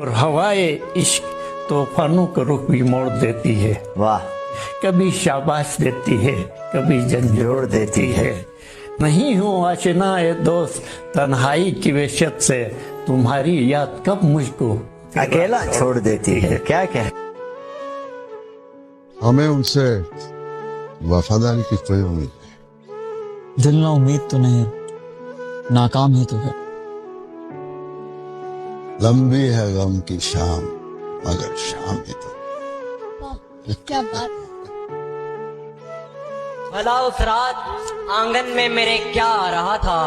और हवाए इश्क तूफानों का रुख भी मोड़ देती है। वाह। कभी शाबाश देती है, कभी झंझोड़ देती है। नहीं हूँ आशना ए दोस्त तन्हाई की वहशत से, तुम्हारी याद कब मुझको अकेला छोड़ देती है। क्या क्या हमें उनसे वफादारी की कोई उम्मीद नहीं। दिल ना उम्मीद तो नहीं, नाकाम है तो है। लंबी है गम की शाम मगर शाम ही तो। क्या बात। भला उस रात आंगन में मेरे क्या आ रहा था,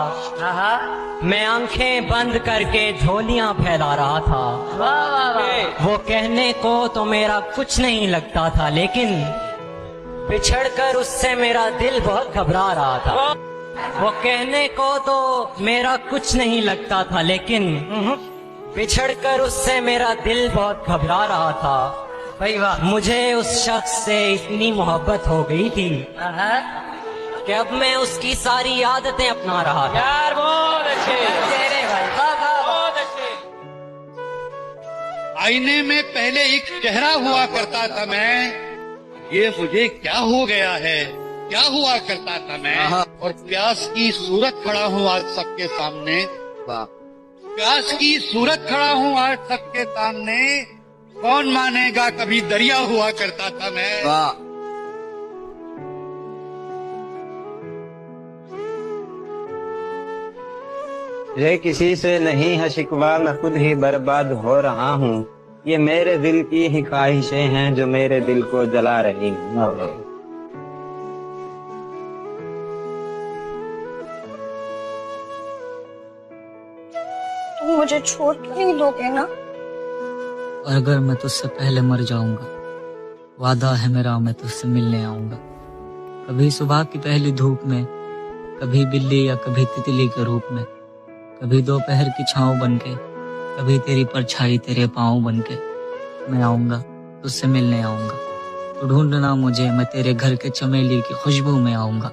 मैं आंखें बंद करके झोलियां फैला रहा था। वाह वाह वाह। वो कहने को तो मेरा कुछ नहीं लगता था, लेकिन बिछड़कर उससे मेरा दिल बहुत घबरा रहा था। वो कहने को तो मेरा कुछ नहीं लगता था, लेकिन बिछड़कर उससे मेरा दिल बहुत घबरा रहा था। भाई वाह। मुझे उस शख्स से इतनी मोहब्बत हो गई थी कि अब मैं उसकी सारी आदतें अपना रहा था। यार बहुत अच्छे भाई, बहुत अच्छे। आईने में पहले एक चेहरा हुआ करता था मैं, ये मुझे क्या हो गया है, क्या हुआ करता था मैं। और प्यास की सूरत खड़ा हूँ आज सबके सामने। प्यास की सूरत खड़ा हूँ आज सबके सामने, कौन मानेगा कभी दरिया हुआ करता था मैं। ये किसी से नहीं है शिकवा, मैं खुद ही बर्बाद हो रहा हूँ। ये मेरे दिल की ही ख्वाहिशें हैं जो मेरे दिल को जला रही हैं। तुम मुझे छोड़ के नहीं दोगे ना? और अगर मैं तुझसे पहले मर जाऊंगा, वादा है मेरा मैं तुझसे मिलने आऊंगा। कभी सुबह की पहली धूप में, कभी बिल्ली या कभी तितली के रूप में, कभी दोपहर की छांव बनके, कभी तेरी परछाई तेरे पाँव बनके मैं आऊंगा, तुझसे मिलने आऊंगा। तो ढूंढना मुझे, मैं तेरे घर के चमेली की खुशबू में आऊंगा।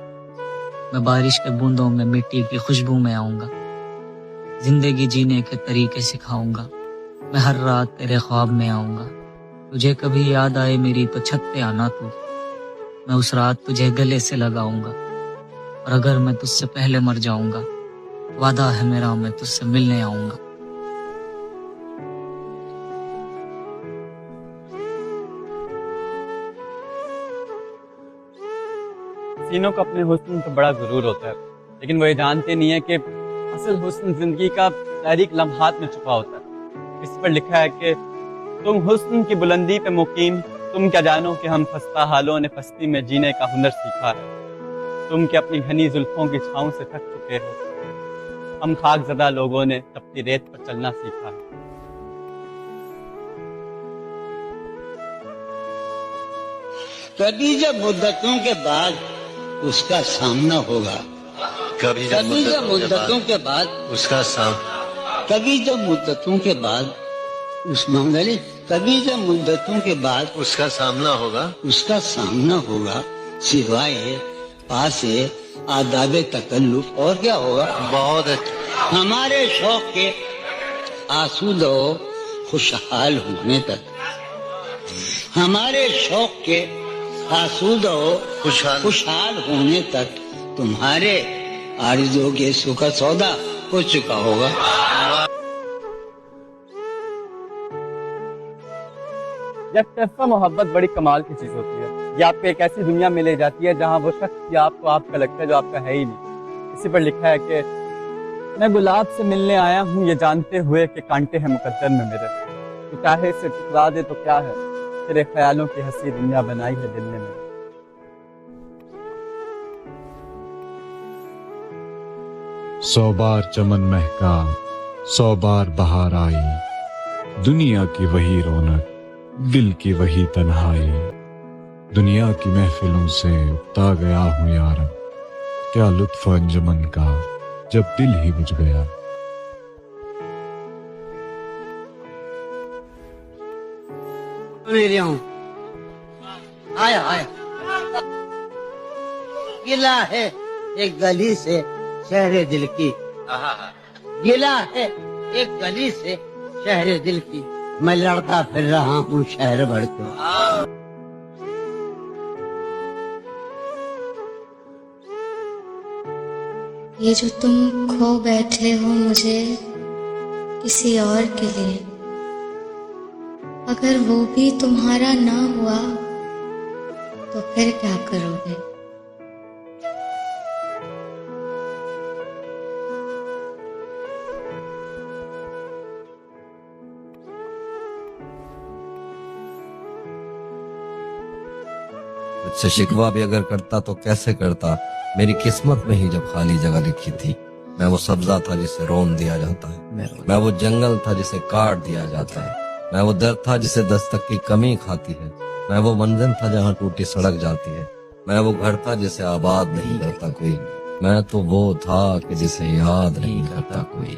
मैं बारिश के बूंदों में मिट्टी की खुशबू में आऊंगा। जिंदगी जीने के तरीके सिखाऊंगा। मैं हर रात तेरे ख्वाब में आऊंगा। तुझे कभी याद आए मेरी तो छत पे आना तू, मैं उस रात तुझे गले से लगाऊंगा। और अगर मैं तुझसे पहले मर जाऊंगा, वादा है मेरा मैं तुझसे मिलने आऊंगा। हसीनों को अपने हुस्न पर बड़ा गुरूर होता है, लेकिन वो ये जानते नहीं है कि असल हुस्न जिंदगी का तारीक लम्हात में छुपा होता है। इस पर लिखा है कि तुम हुस्न की बुलंदी पे मुकीम, तुम क्या जानो कि हम खस्ता हालों ने पस्ती में जीने का हुनर सीखा है। तुम क्या अपनी घनी जुल्फों की छाँव से थक चुके हो, हम खाकज़दा लोगों ने तपती रेत पर चलना सीखा है। कभी जब मुद्दतों के बाद उसका सामना होगा, कभी जब मुद्दतों के बाद उसका सामना, कभी जब मुद्दतों के बाद उस मंगली, कभी जब मुद्दतों के बाद उसका सामना होगा, सिवाय पासे आदाबे तकल्लुफ और क्या होगा। बहुत अच्छा। हमारे शौक के आसूदो खुशहाल होने तक, हमारे शौक के आसूदो खुशहाल होने तक तुम्हारे आरज़ू के सुख सौदा हो चुका होगा। यकतरफा मोहब्बत बड़ी कमाल की चीज होती है। ये आपको एक ऐसी दुनिया में ले जाती है जहाँ वो शख्स या आपको आपका लगता है जो आपका है ही नहीं। इसी पर लिखा है कि मैं गुलाब से मिलने आया हूँ ये जानते हुए कि कांटे हैं मुकद्दर में मेरे, तू चाहे से ठुकरा दे तो क्या है, तेरे ख्यालों की हंसी दुनिया बनाई है दिल ने मेरे। 100 बार चमन महका, 100 बार बहार आई, दुनिया की वही रौनक, दिल की वही तन्हाई। दुनिया की महफिलों से उकता गया हूँ यार, क्या लुत्फ अंजुमन का जब दिल ही बुझ गया। आया आया गिला है एक गली से शहरे दिल की, गिला है एक गली से शहरे दिल की, मैं लड़ता फिर रहा हूँ शहर भर को। ये जो तुम खो बैठे हो मुझे किसी और के लिए, अगर वो भी तुम्हारा ना हुआ तो फिर क्या करोगे? मुझसे शिकवा भी अगर करता तो कैसे करता, मेरी किस्मत में ही जब खाली जगह लिखी थी। मैं वो सब्जा था जिसे रोन दिया जाता है, मैं वो जंगल था जिसे काट दिया जाता है, मैं वो दर्द था जिसे दस्तक की कमी खाती है, मैं वो मंजिल था जहाँ टूटी सड़क जाती है, मैं वो घर था जिसे आबाद नहीं करता कोई, मैं तो वो था कि जिसे याद नहीं करता कोई।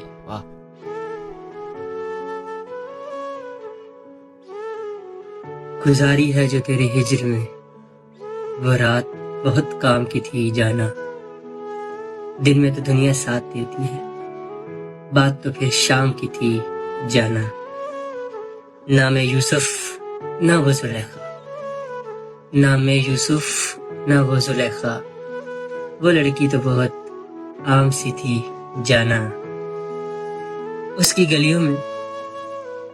गुजारी है जो तेरे हिजर में, वो रात बहुत काम की थी जाना। दिन में तो दुनिया साथ देती है, बात तो फिर शाम की थी जाना। ना मैं यूसुफ ना वो जुलेखा, ना मैं यूसुफ ना वो जुलेखा, वो लड़की तो बहुत आम सी थी जाना। उसकी गलियों में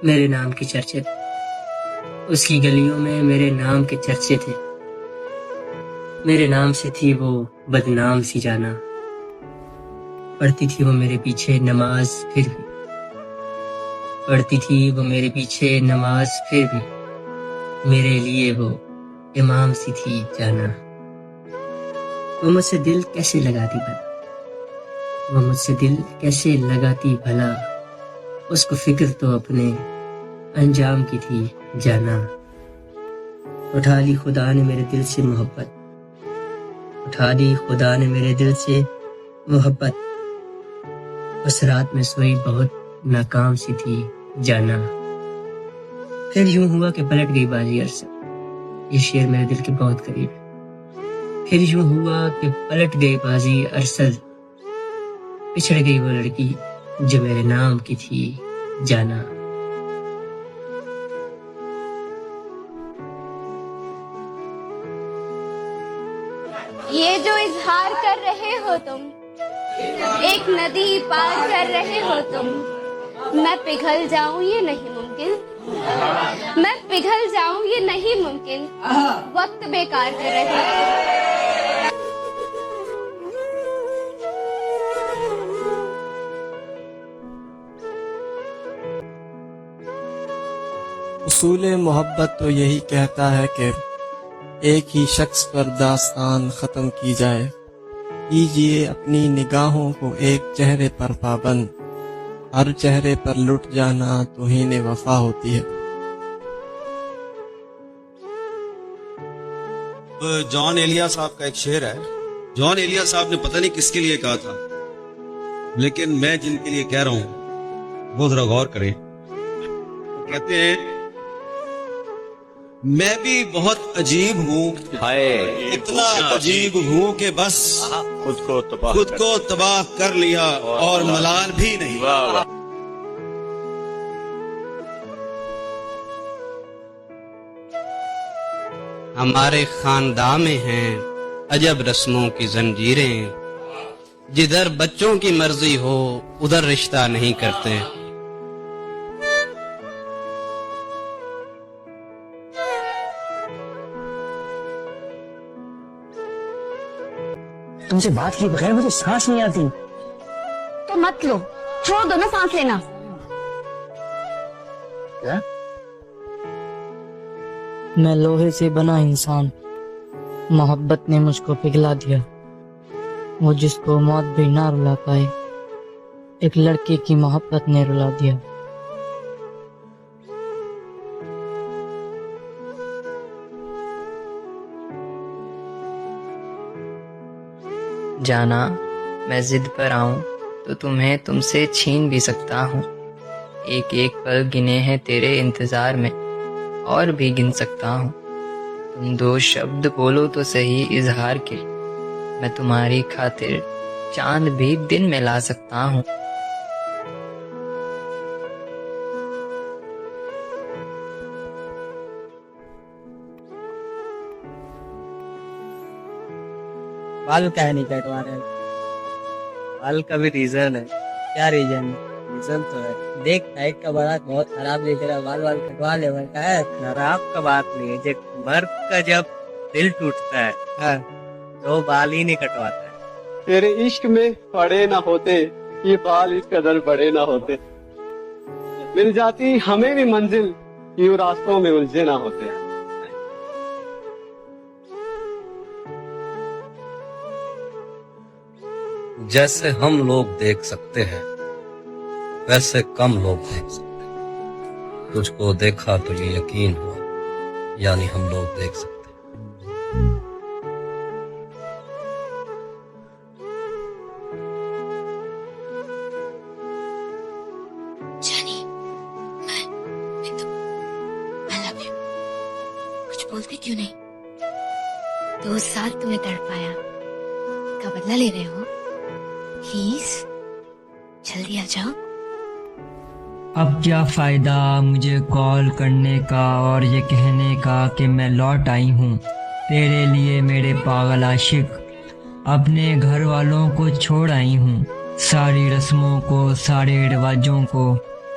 मेरे नाम के चर्चे थे, उसकी गलियों में मेरे नाम के चर्चे थे, मेरे नाम से थी वो बदनाम सी जाना। पढ़ती थी वो मेरे पीछे नमाज फिर भी, पढ़ती थी वो मेरे पीछे नमाज फिर भी, मेरे लिए वो इमाम सी थी जाना। वो मुझसे दिल कैसे लगाती भला, वो मुझसे दिल कैसे लगाती भला, उसको फिक्र तो अपने अंजाम की थी जाना। उठा ली खुदा ने मेरे दिल से मोहब्बत, उठा ली खुदा ने मेरे दिल से मोहब्बत, उस रात में सोई बहुत नाकाम सी थी जाना। फिर यूं हुआ कि पलट गई बाजी अरसद, ये शेर मेरे दिल के बहुत करीब है। फिर यूं हुआ कि पलट गई बाजी अरसद, पिछड़ गई वो लड़की जो मेरे नाम की थी जाना। ये जो इजहार कर रहे हो तुम, एक नदी पार कर रहे हो तुम, मैं पिघल जाऊं ये नहीं मुमकिन, मैं पिघल जाऊं ये नहीं मुमकिन, वक्त बेकार कर रहे हो। उसूल मोहब्बत तो यही कहता है कि एक ही शख्स पर दास्तान खत्म की जाए। कीजिए अपनी निगाहों को एक चेहरे पर पाबंद, हर चेहरे पर लुट जाना तौहीन वफा होती है। जॉन एलिया साहब का एक शेर है। जॉन एलिया साहब ने पता नहीं किसके लिए कहा था, लेकिन मैं जिनके लिए कह रहा हूं वो जरा गौर करें। कहते हैं मैं भी बहुत अजीब हूँ, इतना अजीब हूँ कि बस खुद को तबाह कर लिया और मलाल भी नहीं। हमारे खानदान में हैं अजब रस्मों की जंजीरें, जिधर बच्चों की मर्जी हो उधर रिश्ता नहीं करते। तुमसे बात किए बगैर मुझे सांस नहीं आती। तो मत लो, छोड़ दो ना सांस लेना। क्या? मैं लोहे से बना इंसान, मोहब्बत ने मुझको पिघला दिया। वो जिसको मौत भी ना रुला पाए, एक लड़के की मोहब्बत ने रुला दिया। जाना, मैं जिद पर आऊं तो तुम्हें तुमसे छीन भी सकता हूँ। एक एक पल गिने हैं तेरे इंतजार में, और भी गिन सकता हूँ। तुम दो शब्द बोलो तो सही इजहार के, मैं तुम्हारी खातिर चांद भी दिन में ला सकता हूँ। बाल काहे नहीं कटवा रहे? बाल का भी रीजन है। क्या रीजन है? रीजन तो है, देख नाइट का बारात बहुत खराब दिख रहा है, बाल बाल कटवा ले। का है खराब का बात नहीं है, मर्द का जब दिल टूटता है तो बाल ही नहीं कटवाता है। तेरे इश्क में पड़े ना होते, ये बाल इस कदर बड़े ना होते। मिल जाती हमें भी मंजिल, यूं रास्तों में उलझे ना होते। जैसे हम लोग देख सकते हैं वैसे कम लोग देख सकते हैं। तुझको देखा तो ये यकीन हुआ, यानी हम लोग देख सकते हैं। जानी, मैं तो I love you। कुछ बोलते क्यों नहीं? 2 साल तुम्हें तड़पाया, का बदला ले रहे हो? प्लीज जल्दी आ जाओ। अब क्या फायदा मुझे कॉल करने का और ये कहने का कि मैं लौट आई हूँ तेरे लिए मेरे पागल आशिक। अपने घर वालों को छोड़ आई हूँ, सारी रस्मों को, सारे रिवाजों को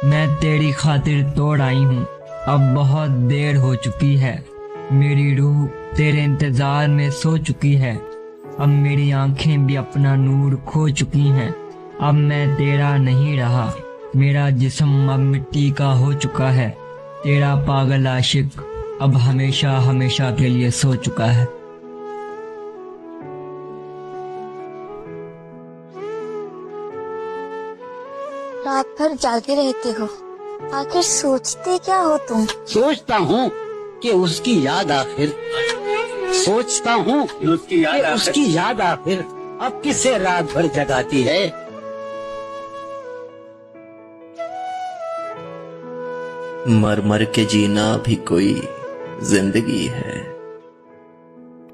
मैं तेरी खातिर तोड़ आई हूँ। अब बहुत देर हो चुकी है, मेरी रूह तेरे इंतजार में सो चुकी है। अब मेरी आंखें भी अपना नूर खो चुकी हैं। अब मैं तेरा नहीं रहा, मेरा जिस्म अब मिट्टी का हो चुका है। तेरा पागल आशिक अब हमेशा हमेशा के लिए सो चुका है। रात भर जागे रहते हो, आखिर सोचते क्या हो तुम? सोचता हूँ कि उसकी याद आखिर, सोचता हूँ कि उसकी याद आखिर अब किसे रात भर जगाती है। मर मर के जीना भी कोई जिंदगी है,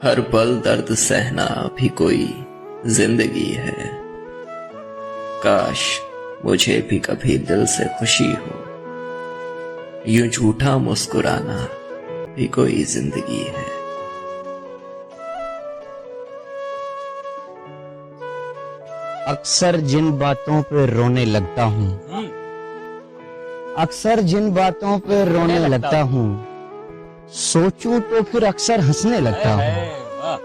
हर पल दर्द सहना भी कोई जिंदगी है। काश मुझे भी कभी दिल से खुशी हो, यूं झूठा मुस्कुराना भी कोई जिंदगी है। अक्सर जिन बातों पे रोने लगता हूँ, अक्सर जिन बातों पे रोने लगता हूँ, सोचूं तो फिर अक्सर हंसने लगता हूँ।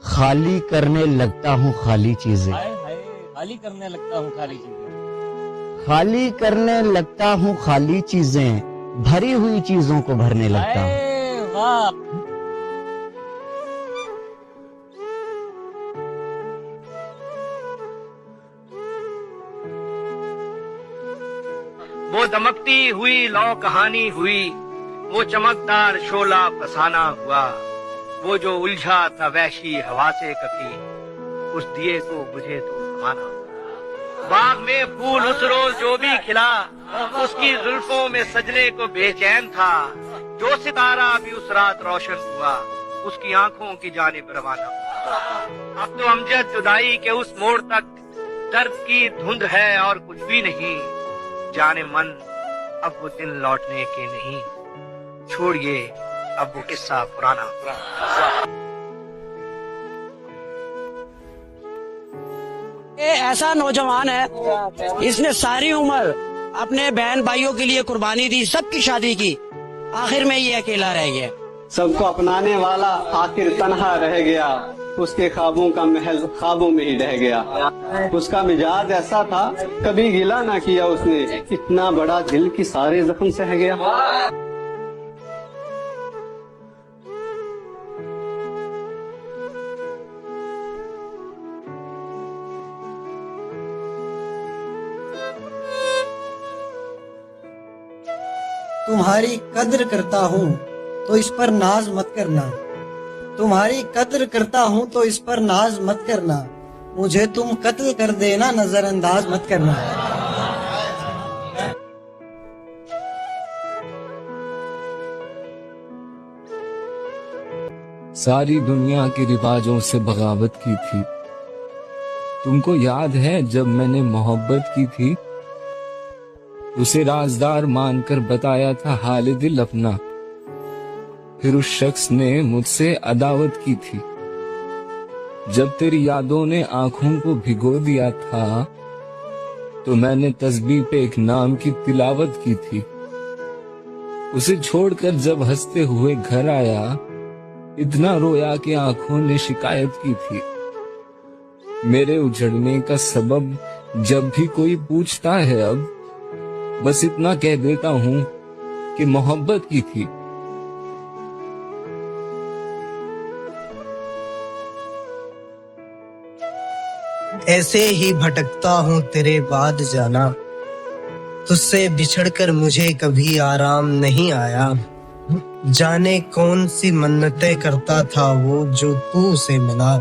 खाली करने लगता हूँ खाली चीजें, खाली करने लगता हूँ खाली चीजें, खाली करने लगता हूँ खाली चीजें, भरी हुई चीजों को भरने लगता हूँ। वो दमकती हुई लौ कहानी हुई, वो चमकदार शोला फसाना हुआ। वो जो उलझा था वैशी हवा से कभी, उस दिए को बुझे तो समाना। बाग में फूल उस रोज जो भी खिला, उसकी जुल्फों में सजने को बेचैन था। जो सितारा भी उस रात रोशन हुआ, उसकी आंखों की जानिब रवाना हुआ। अब तो अमजद जुदाई के उस मोड़ तक दर्द की धुंध है और कुछ भी नहीं। जाने मन अब वो दिन लौटने के नहीं, छोड़िए अब वो किस्सा पुराना। ये ऐसा नौजवान है, इसने सारी उम्र अपने बहन भाइयों के लिए कुर्बानी दी, सबकी शादी की, आखिर में ये अकेला रह गया। सबको अपनाने वाला आखिर तन्हा रह गया, उसके ख्वाबों का महल ख्वाबों में ही रह गया। उसका मिजाज ऐसा था, कभी गिला ना किया उसने, इतना बड़ा दिल की सारे जख्म सह गया। तुम्हारी कद्र करता हूँ तो इस पर नाज मत करना, तुम्हारी कद्र करता हूँ तो इस पर नाज मत करना, मुझे तुम कत्ल कर देना नजरअंदाज मत करना। सारी दुनिया के रिवाजों से बगावत की थी, तुमको याद है जब मैंने मोहब्बत की थी, उसे राजदार मानकर बताया था हाल दिल अपना, फिर उस शख्स ने मुझसे अदावत की थी। जब तेरी यादों ने आंखों को भिगो दिया था तो मैंने तस्बीह पे एक नाम की तिलावत की थी। उसे छोड़कर जब हंसते हुए घर आया, इतना रोया कि आंखों ने शिकायत की थी। मेरे उजड़ने का सबब जब भी कोई पूछता है अब, बस इतना कह देता हूँ कि मोहब्बत की थी। ऐसे ही भटकता हूँ तेरे बाद जाना, तुझसे बिछड़कर मुझे कभी आराम नहीं आया। जाने कौन सी मन्नतें करता था वो जो तू से मिला।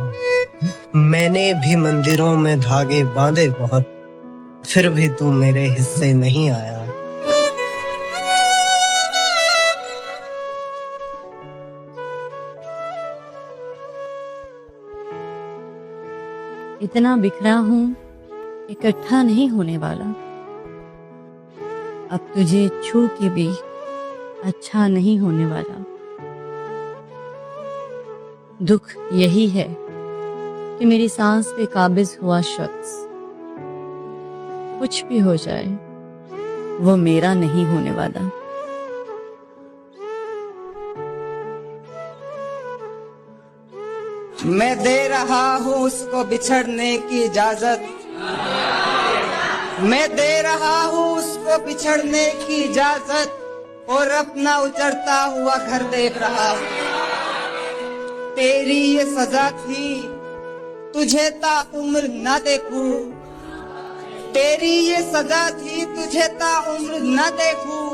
मैंने भी मंदिरों में धागे बांधे बहुत, फिर भी तू मेरे हिस्से नहीं आया। इतना बिखरा हूं, इकट्ठा नहीं होने वाला। अब तुझे छू के भी अच्छा नहीं होने वाला। दुख यही है कि मेरी सांस पे काबिज हुआ शख्स, कुछ भी हो जाए वो मेरा नहीं होने वाला। मैं दे रहा हूँ उसको बिछड़ने की इजाजत, मैं दे रहा हूँ उसको बिछड़ने की इजाजत, और अपना उजड़ता हुआ घर देख रहा हूँ। तेरी ये सजा थी तुझे ताउम्र न देखूं, तेरी ये सजा थी तुझे ताउम्र न देखूं,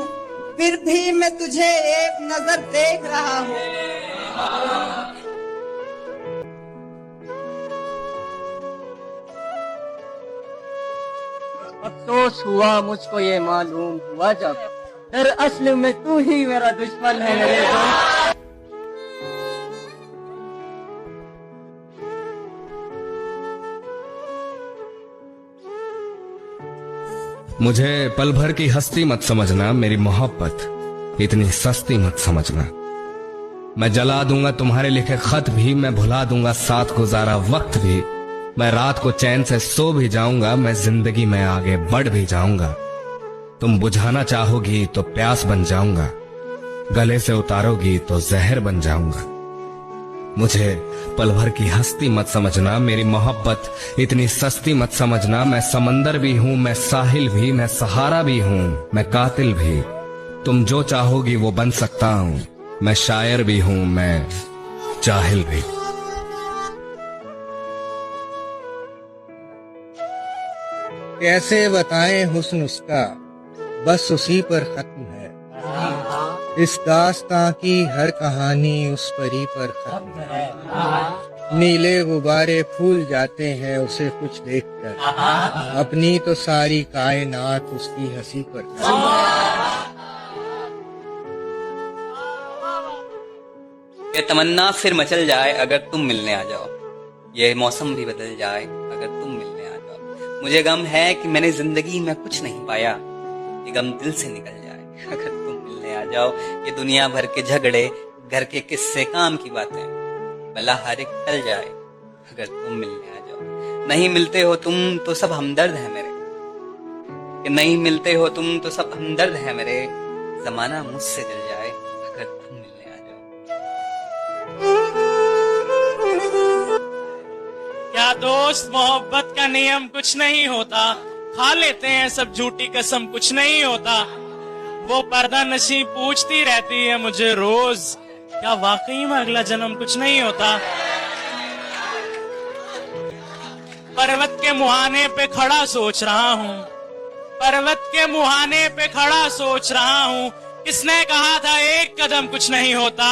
फिर भी मैं तुझे एक नजर देख रहा हूँ। अफसोस हुआ मुझको ये मालूम हुआ जब, दरअसल में तू ही मेरा दुश्मन है मेरे दोस्त। मुझे पल भर की हस्ती मत समझना, मेरी मोहब्बत इतनी सस्ती मत समझना। मैं जला दूंगा तुम्हारे लिखे खत भी, मैं भुला दूंगा साथ गुजारा वक्त भी। मैं रात को चैन से सो भी जाऊंगा, मैं जिंदगी में आगे बढ़ भी जाऊंगा। तुम बुझाना चाहोगी तो प्यास बन जाऊंगा, गले से उतारोगी तो जहर बन जाऊंगा। मुझे पल भर की हस्ती मत समझना, मेरी मोहब्बत इतनी सस्ती मत समझना। मैं समंदर भी हूँ, मैं साहिल भी, मैं सहारा भी हूँ, मैं कातिल भी। तुम जो चाहोगी वो बन सकता हूँ, मैं शायर भी हूँ, मैं जाहिल भी। कैसे बताएं हुस्न उसका, बस उसी पर खत्म है। इस दास्तां की हर कहानी उस परी पर खत्म है। नीले गुब्बारे फूल जाते हैं उसे कुछ देखकर, अपनी तो सारी कायनात उसकी हंसी पर खत्म है। ये तमन्ना फिर मचल जाए अगर तुम मिलने आ जाओ, ये मौसम भी बदल जाए अगर तुम मिलने आ जाओ। मुझे गम है कि मैंने जिंदगी में कुछ नहीं पाया, ये गम दिल से निकल जाए अगर तुम मिलने आ जाओ। ये दुनिया भर के झगड़े, घर के किस्से, काम की बातें, भला हर एक टल जाए अगर तुम मिलने आ जाओ। नहीं मिलते हो तुम तो सब हमदर्द है मेरे, कि नहीं मिलते हो तुम तो सब हमदर्द है मेरे। जमाना मुझसे जल जाए अगर तुम मिलने आ जाओ। क्या दोस्त, मोहब्बत का नियम कुछ नहीं होता, खा लेते हैं सब झूठी कसम कुछ नहीं होता। वो पर्दा नशी पूछती रहती है मुझे रोज, क्या वाकई में अगला जन्म कुछ नहीं होता। पर्वत के मुहाने पे खड़ा सोच रहा हूँ, पर्वत के मुहाने पे खड़ा सोच रहा हूँ, किसने कहा था एक कदम कुछ नहीं होता।